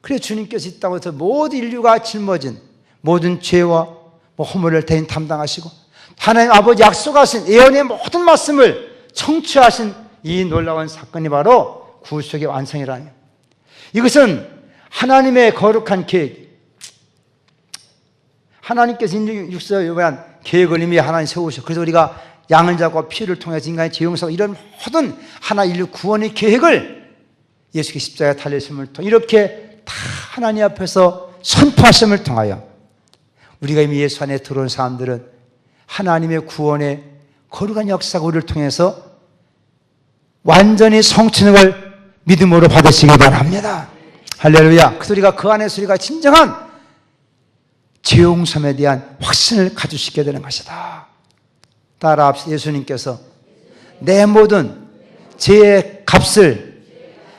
그래서 주님께서 이 땅에서 모든 인류가 짊어진 모든 죄와 허물을 대신 담당하시고 하나님 아버지 약속하신 예언의 모든 말씀을 성취하신 이 놀라운 사건이 바로 구속의 완성이라는 거예요. 이것은 하나님의 거룩한 계획, 하나님께서 인류 육세에 위한 계획을 이미 하나님 세우셨고 그래서 우리가 양을 잡고 피를 통해서 인간의 죄 용서 이런 모든 하나 인류 구원의 계획을 예수께서 십자가에 달리심을 통해 이렇게 다 하나님 앞에서 선포하심을 통하여 우리가 이미 예수 안에 들어온 사람들은 하나님의 구원의 거룩한 역사가 우리를 통해서 완전히 성취는 걸 믿음으로 받으시기 바랍니다. 할렐루야. 그래서 우리가 그 안에서 우리가 진정한 죄용섬에 대한 확신을 가질 수 있게 되는 것이다. 따라합시다. 예수님께서 내 모든 죄의 값을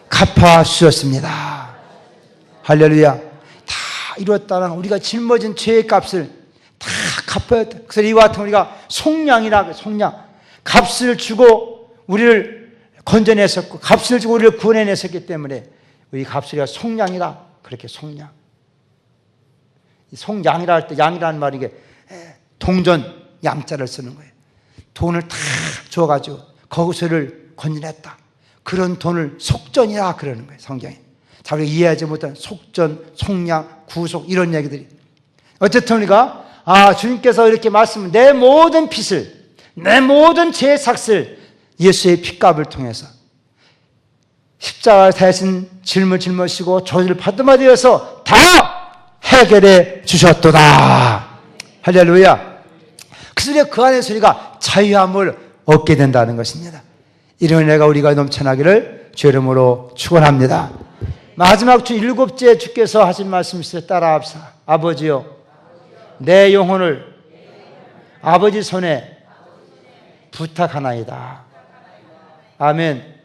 갚아 주셨습니다. 할렐루야. 다 이루었다는 우리가 짊어진 죄의 값을 다 갚아야 돼. 그래서 이와 같은 우리가 속량이라 속량. 값을 주고 우리를 건져냈었고 값을 주고 우리를 구원해냈었기 때문에 이 값을 우리가 속량이라 그렇게 속량. 속량이라 할 때 양이라는 말이 이게 동전 양자를 쓰는 거예요. 돈을 다 줘가지고 거기서를 건져냈다. 그런 돈을 속전이라 그러는 거예요, 성경에. 다 우리가 이해하지 못한 속전, 속량, 구속 이런 얘기들이. 어쨌든 우리가 주님께서 이렇게 말씀을 내 모든 빚을, 내 모든 죄의 삭슬 예수의 핏값을 통해서 십자가 대신 짐을 짊어지고 저주를 받음에 되어서 다 해결해 주셨도다. 할렐루야. 그래서 우리가 그 안에서 우리가 자유함을 얻게 된다는 것입니다. 이런 은혜가 우리가 넘쳐나기를 주 이름으로 축원합니다. 마지막 주 일곱째 주께서 하신 말씀 있어요. 따라합시다. 아버지요, 내 영혼을 아버지 손에 부탁하나이다. 아멘.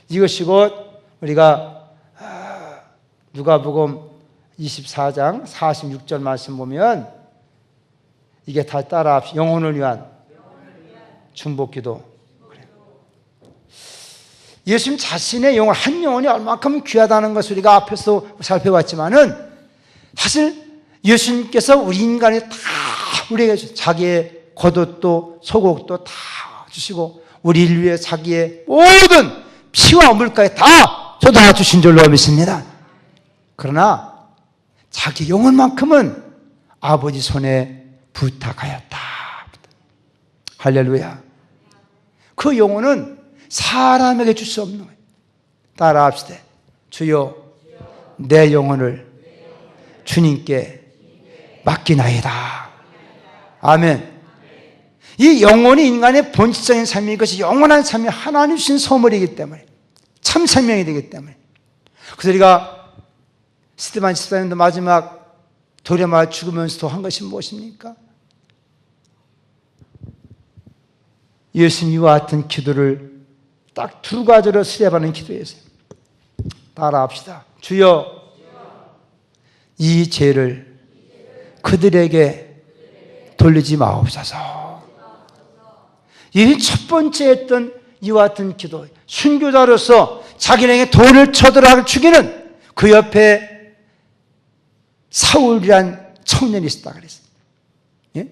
이것이 곧 우리가 누가복음 24장 46절 말씀 보면 이게 다 따라합시다. 영혼을 위한 중보기도. 예수님 자신의 영혼, 한 영혼이 얼마큼 귀하다는 것을 우리가 앞에서 살펴봤지만은 사실 예수님께서 우리 인간이 다 우리에게 자기의 겉옷도 속옷도 다 주시고 우리 인류의 자기의 모든 피와 물까지 다 쏟아 주신 줄로 믿습니다. 그러나 자기 영혼만큼은 아버지 손에 부탁하였다. 할렐루야. 그 영혼은 사람에게 줄 수 없는 거예요. 따라합시다. 주여, 내 영혼을 주님께 맡기나이다. 아멘. 이 영혼이 인간의 본질적인 삶이 것이 영원한 삶이 하나님 주신 선물이기 때문에, 참 생명이 되기 때문에. 그래서 우리가 스테반 집사님도 마지막 도려마 죽으면서도 한 것이 무엇입니까? 예수님과 같은 기도를 딱 두 가지로 수렵하는 기도였어요. 따라합시다. 주여, 이 죄를 그들에게 돌리지 마옵소서. 이 첫 번째 했던 이와 같은 기도, 순교자로서 자기에게 돌을 쳐들어 죽이는 그 옆에 사울이란 청년이 있었다 그랬어요. 예?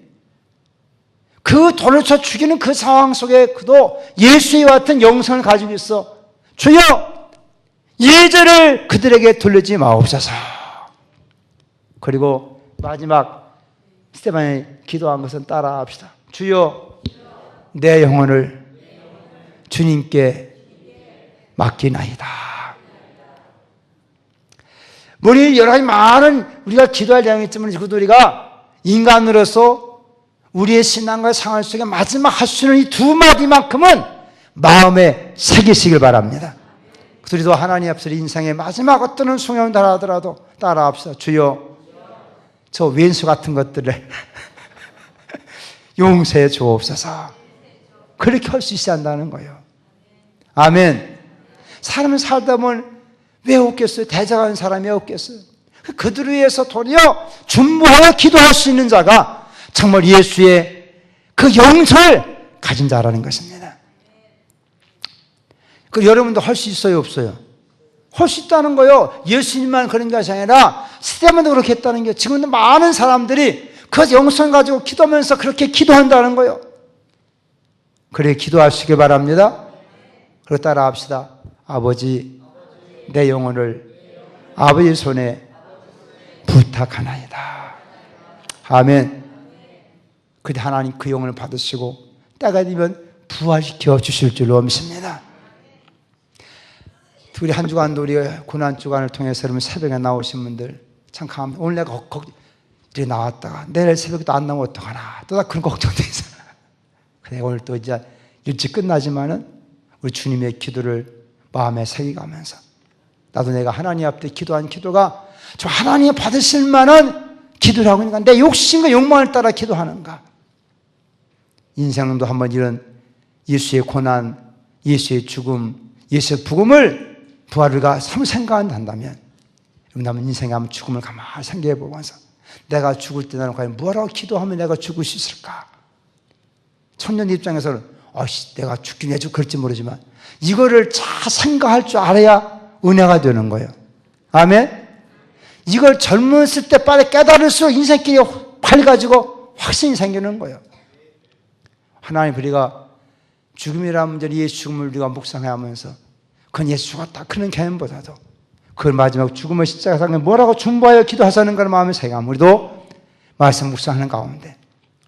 그 돌을 쳐 죽이는 그 상황 속에 그도 예수와 같은 영성을 가지고 있어. 주여, 이 죄를 그들에게 돌리지 마옵소서. 그리고 마지막 스테반이 기도한 것은 따라합시다. 주여, 내 영혼을 주님께 맡기나이다. 우리 여러 가지 많은 우리가 기도할 내용이 있지만 그것도 우리가 인간으로서 우리의 신앙과 생활 속에 마지막 할 수 있는 이 두 마디만큼은 마음에 새기시길 바랍니다. 그래도 하나님 앞에서 인생의 마지막 어떤 순간을 달아하더라도 따라합시다. 주여, 저 왼수 같은 것들을 용서해 주옵소서. 그렇게 할 수 있어야 한다는 거예요. 아멘. 사람은 살다 보면 왜 없겠어요? 대적하는 사람이 왜 없겠어요? 그들을 위해서 도리어 중보하여 기도할 수 있는 자가 정말 예수의 그 영성을 가진 자라는 것입니다. 그 여러분도 할 수 있어요, 없어요? 할 수 있다는 거요. 예수님만 그런 것이 아니라 스테반도 그렇게 했다는 게, 지금도 많은 사람들이 그 영성을 가지고 기도하면서 그렇게 기도한다는 거예요. 그래 기도하시길 바랍니다. 그리고 따라합시다. 아버지, 내 영혼을 아버지 손에 부탁하나이다. 아멘. 그때 하나님 그 영혼을 받으시고 때가 되면 부활시켜 주실 줄로 믿습니다. 우리 한 주간도 우리 고난 주간을 통해서 여러분 새벽에 나오신 분들 참 감사합니다. 오늘 내가 이렇게 나왔다가 내일 새벽에 또 안 나오면 어떡하나 또 나 그런 걱정도 있어. 그래 오늘 또 이제 일찍 끝나지만은 우리 주님의 기도를 마음에 새기가면서 나도 내가 하나님 앞에 기도한 기도가 저 하나님 받으실 만한 기도를 하고 있는가, 내 욕심과 욕망을 따라 기도하는가. 인생도 한번 이런 예수의 고난, 예수의 죽음, 예수의 부금을 부활을 생각한다면 여러분 한번 인생에 한번 죽음을 가만히 생각해 보면서 내가 죽을 때 나는 과연 뭐라고 기도하면 내가 죽을 수 있을까? 청년 입장에서는 내가 죽긴 해도 그럴지 모르지만 이거를 잘 생각할 줄 알아야 은혜가 되는 거예요. 아멘? 이걸 젊었을 때 빨리 깨달을수록 인생길이 밝아지고 확신이 생기는 거예요. 하나님, 우리가 죽음이라는 문제를, 예수 죽음을 우리가 묵상하면서 그건 예수 죽었다 그런 개념보다도 그 마지막 죽음의 십자가상에 뭐라고 중보하여 기도하자는가를 마음에 생각하면 우리도 말씀 묵상하는 가운데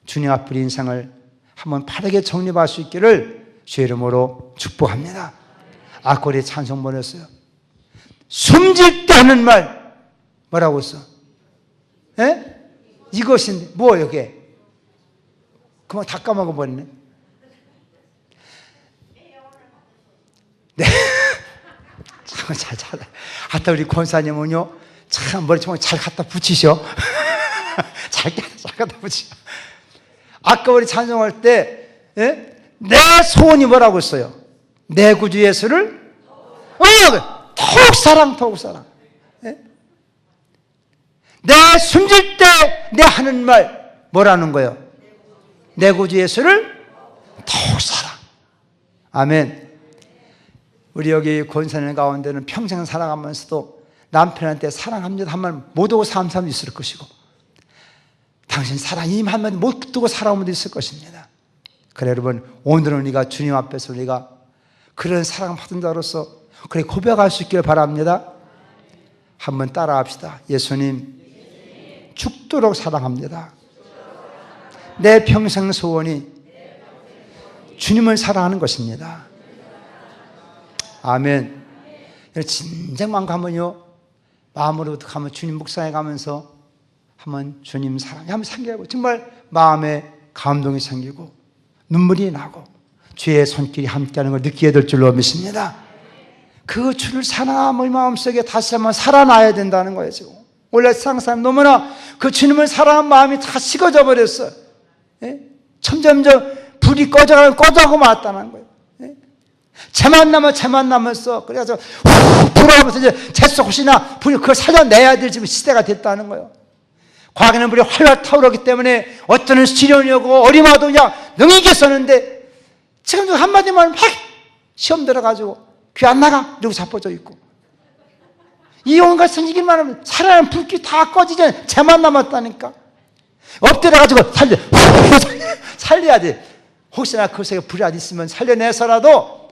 주님 앞에 인생을 한번 바르게 정립할 수 있기를 주의 이름으로 축복합니다. 아까 우리 찬송 보냈어요. 숨질 때 하는 말 뭐라고 써? 예? 이것인데 뭐 여기 그만 다 까먹어 버리네. 네. 참 잘. 하여튼 우리 권사님은요, 참 머리통을 잘 갖다 붙이셔. 잘 갖다 붙이셔. 아까 우리 찬송할 때, 예? 내 소원이 뭐라고 했어요? 내 구주 예수를 더욱 사랑. 예? 내 숨질 때 내 하는 말 뭐라는 거예요? 내 구주 예수를 더욱 사랑. 아멘. 우리 여기 권사님 가운데는 평생 살아가면서도 남편한테 사랑합니다 한 말 못 하고 사는 사람도 있을 것이고, 당신 사랑 임하면 못 두고 살아온 분도 있을 것입니다. 그래 여러분, 오늘은 우리가 주님 앞에서 우리가 그런 사랑 받은 자로서 그래 고백할 수 있기를 바랍니다. 한번 따라합시다. 예수님 죽도록 사랑합니다. 내 평생 소원이 주님을 사랑하는 것입니다. 아멘. 진정만 가면요, 마음으로부터 가면 주님 묵상해 가면서 한번 주님 사랑해 한번 생각해보고 정말 마음에 감동이 생기고 눈물이 나고 주의 손길이 함께하는 걸 느끼게 될 줄로 믿습니다. 그 주를 사랑함의 마음속에 다시 한번 살아나야 된다는 거예요. 지금 원래 세상 너무나 그 주님을 사랑한 마음이 다 식어져 버렸어요. 예? 점점점 불이 꺼져가고 말았다는 거예요. 예? 재만 남았어. 그래서 불어가면서 이제 잿속옷이나 불이 그걸 살려내야 될 지금 시대가 됐다는 거예요. 과거에는 불이 활활 타오르기 때문에 어떤 시련이 오고 어림와도 그냥 능이겠었는데 지금도 한마디만 막 시험 들어가지고 귀 안 나가 이러고 자빠져 있고, 이 온갖 생기기만 하면 살아나는 불길 다 꺼지지 재만 남았다니까. 엎드려가지고 살려야 돼. 혹시나 그 속에 불이 안 있으면 살려내서라도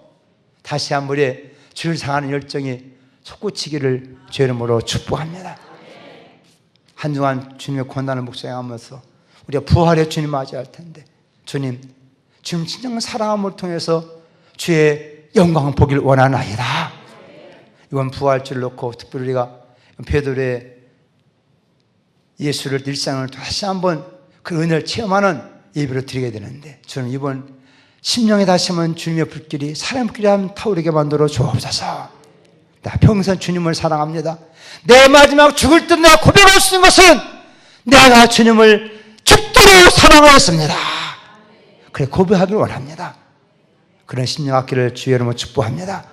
다시 한 번에 주를 향하는 열정이 솟구치기를 주의 이름으로 축복합니다. 한 주간 주님의 권한을 묵상하면서 우리가 부활의 주님 맞이할 텐데, 주님 진정 사랑함을 통해서 주의 영광을 보길 원하나이다. 이번 부활주를 놓고 특별히 우리가 베드로의 예수를 일상을 다시 한번 그 은혜를 체험하는 예배를 드리게 되는데, 저는 이번 심령에 다시 한번 주님의 불길이 사랑의 불길이 한번 타오르게 만들어 주옵소서. 나 평생 주님을 사랑합니다. 내 마지막 죽을 때 내가 고백할 수 있는 것은 내가 주님을 죽도록 사랑하였습니다. 그래 고백하기를 원합니다. 그런 심령 갖기를 주의 이름으로 축복합니다.